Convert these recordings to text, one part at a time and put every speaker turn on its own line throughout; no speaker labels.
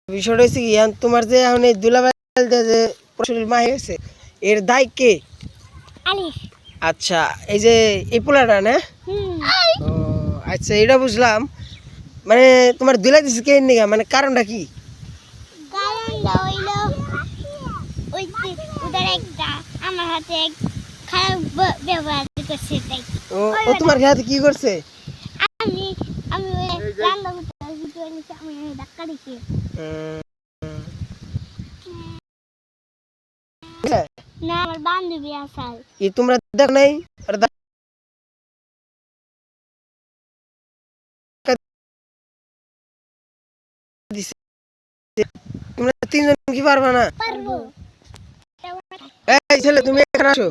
বিষয়টা হচ্ছে কি এখন তোমার যে এখন এই দুলাভাই যে শরীর মা হয়েছে এর দায় কে? আচ্ছা এই যে এই পোলাটা না? ও আচ্ছা এটা বুঝলাম। মানে তোমার দুলাই দিছে কে নিগা, মানে কারণটা কি?
কারণটা হইলো ওই যে ওদের একটা আমার হাতে খারাপ ব্যবহার করছে তাই।
ও তোমার হাতে কি করছে?
আমি আমি রান্না করতে ভিডিও নিতে আমি ধাক্কা দিছি। না আমার বান্ধবী আসাল।
কি তোমরা দেখ নাই? আর তোমরা তিনজন কি পারবা না?
পারবো।
এই ছেলে তুমি এখানে আসো।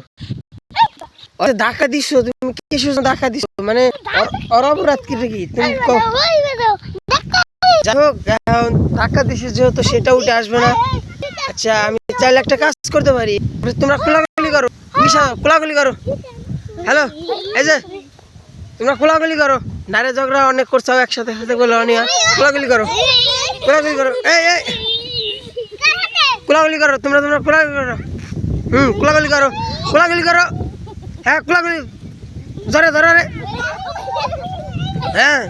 ওরে ধাক্কা দিছো তুমি, কিসের জন্য ধাক্কা দিছো? মানে ওর অপরাধ কি কি তুমি কও? যাই হোক এখন ধাক্কা দিছো যেহেতু সেটা উঠে আসবে না। আচ্ছা আমি চাইলে একটা কাজ করতে পারি, তোমরা কোলাকুলি করো, মিশা কোলাকুলি করো। হ্যালো এই যে তোমরা কোলাকুলি করো, নারে ঝগড়া অনেক করছো একসাথে সাথে বলে অনিয়া, কোলাকুলি করো কোলাকুলি করো। এই এই কোলাকুলি করো তোমরা তোমরা কোলাকুলি করো। কোলাকুলি করো কোলাকুলি করো। হ্যাঁ কোলাকুলি জোরে ধরো রে। হ্যাঁ